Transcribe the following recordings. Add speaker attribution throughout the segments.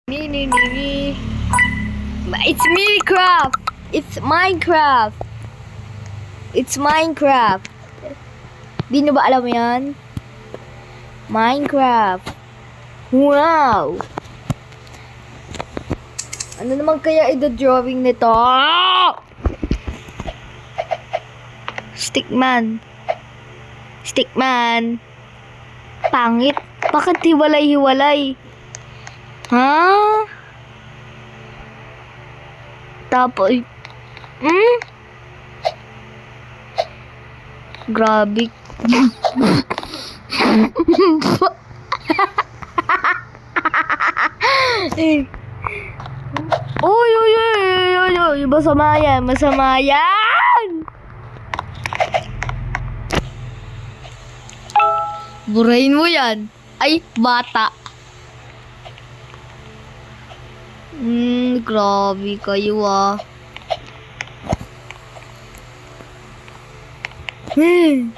Speaker 1: Me, me, me, me. It's Minecraft. It's Minecraft. It's Minecraft. Di nyo ba alam yan? Minecraft. Wow. Ano naman kaya i-drawing nito? Stickman. Stickman. Pangit. Bakit hiwalay-hiwalay? Ha? Tapos, grabe. Uy, masama yan, masama yan. Burahin mo yan. Ay, bata. Grabe kayo ah. Meh.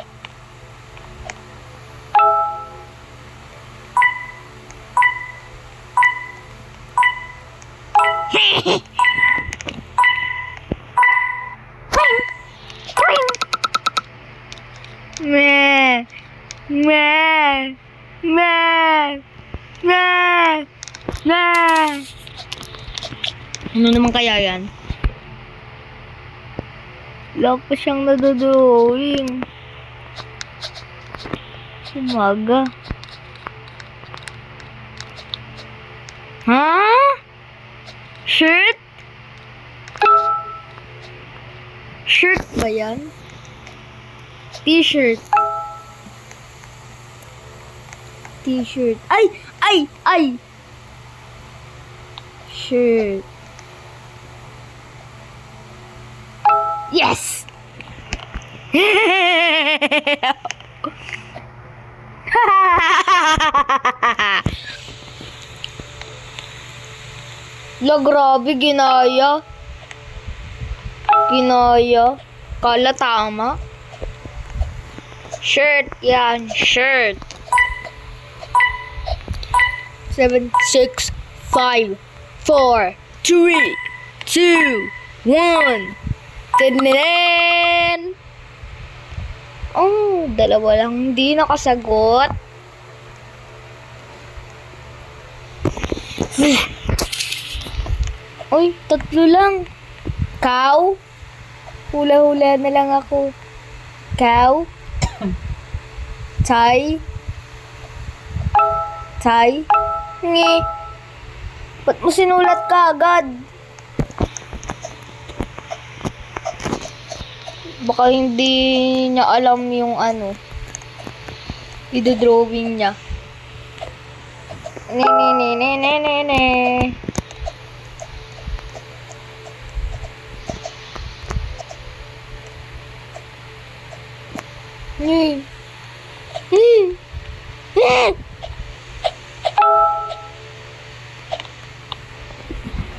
Speaker 1: Meh. Meh. Meh. Meh. Ano naman kaya yan? Wala pa siyang nadodrawing. Umaga. Ha? Shirt? Shirt ba yan? T-shirt. T-shirt. Ay! Shirt. Yes! La, grabe, ginaya. Kala tama. Shirt yan, shirt. 7, 6, 5, 4, 3, 2, 1. Tenen! Oh, dalawa lang hindi nakasagot. Uy, tatlo lang. Cow? Hula-hula na lang ako. Cow? Tie? Ngi. Ba't mo sinulat ka agad? Baka hindi niya alam yung i-drawing niya. Ne.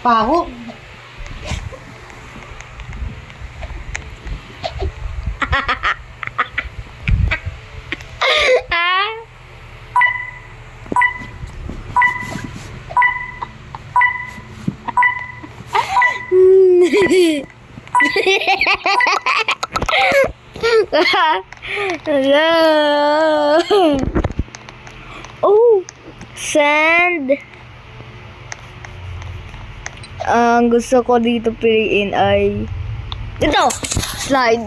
Speaker 2: Paho.
Speaker 1: Oh, sand. Ang gusto ko dito piliin ay ito, slide.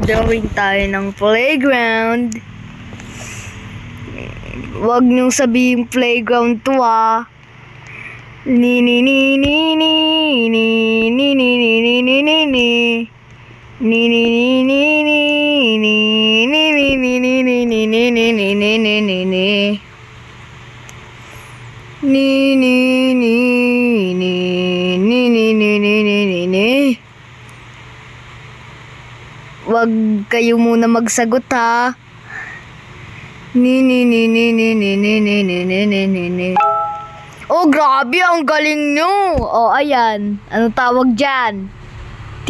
Speaker 1: Drawing tayo ng playground. Wag niyong sabihin playground to ah. Ni. Wag kayo muna magsagot ha. Oh, grabe, ang galing nyo. Oh, ayan. Ano tawag dyan?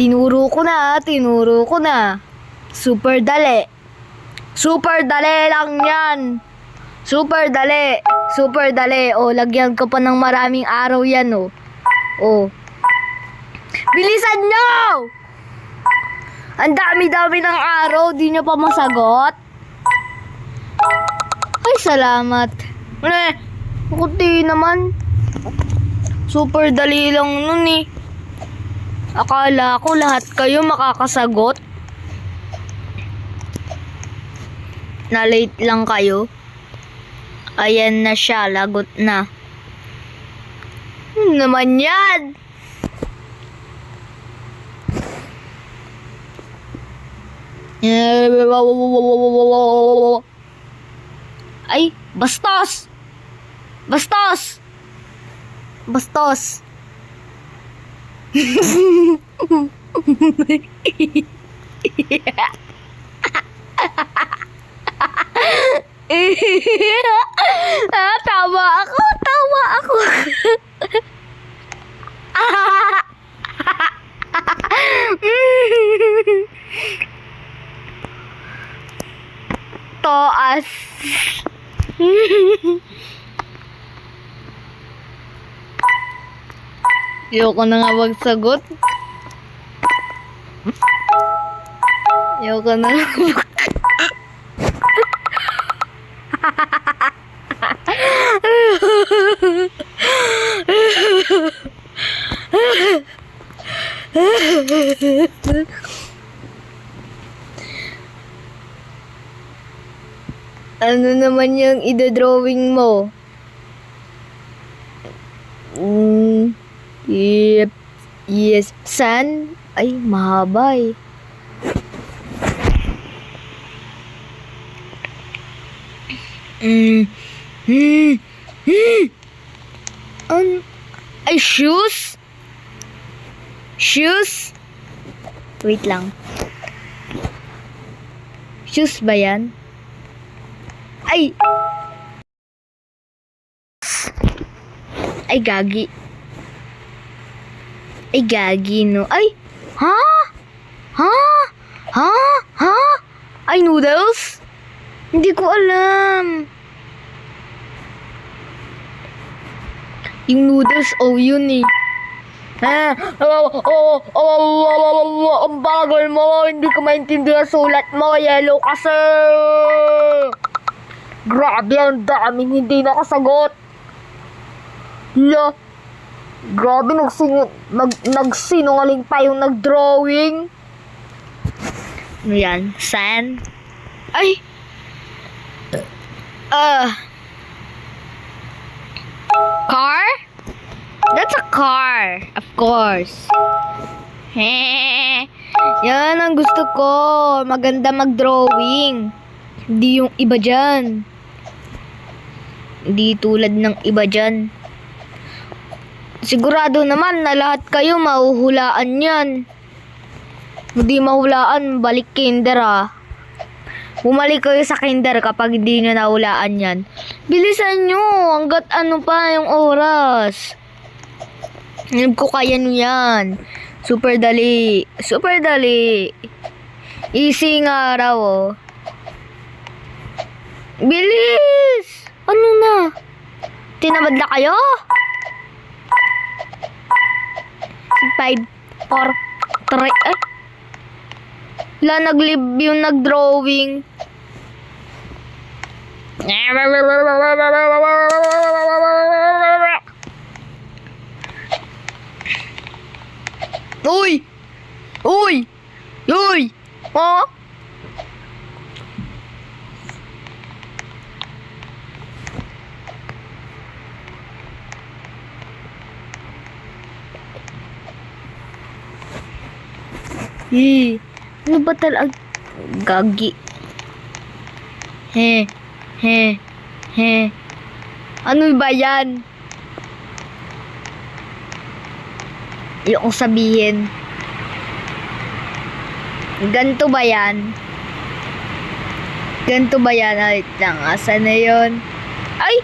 Speaker 1: Tinuro ko na. Super dali. Super dali lang yan. Super dali. Super dali. O, lagyan ko pa ng maraming araw yan, o. O. Bilisan nyo! Ang dami-dami ng araw. Di nyo pa masagot. Ay, salamat. Kunti naman. Super dali lang nun eh. Akala ko lahat kayo makakasagot. Na-late lang kayo. Ayan na siya, lagot na. Naman yan. Ay, bastos! Bastos! Bastos! Tawa ako, tawa ako. Toas. Ayoko na nga magsagot. Ayoko na nga Ano naman yung ida-drawing mo? Yep. Yes. Sun? Ay, mahaba eh. Ay, shoes? Shoes? Wait lang. Shoes ba yan? Ay! Ay, gagi. Ay, gagi, no? Ay! Ha? Ha? Ha? Ha? Ay, noodles? Hindi ko alam. Yung noodles, oh, yun eh. Ang bagal mo. Hindi ko maintindihan sulat mo. Yellow kasi. Grabe, ang daming hindi nakasagot. Grabe, nagsinungaling pa yung nag-drawing. Ano yan? Sand? Ay! Car? That's a car. Of course. Yan ang gusto ko. Maganda mag-drawing. Hindi yung iba dyan. Hindi tulad ng iba dyan. Sigurado naman na lahat kayo mahuhulaan yan. Hindi mahulaan, balik kinder ah. Bumalik kayo sa kinder kapag hindi nyo nahulaan yan. Bilisan nyo, hanggat ano pa yung oras. Alam ko kaya nyo yan. Super dali. Super dali. Easy nga raw oh. Bilis! Ano na? Tinamad na kayo? 5, 4, 3, eh? Wala nag-live yung nag-drawing. Uy! Uy! Uy! Oh! Ano ba talaga? Gagi. Ano ba yan? Yung sabihin. Ganto ba yan? Ganto ba yan? Wait lang, asan na yun? Ay!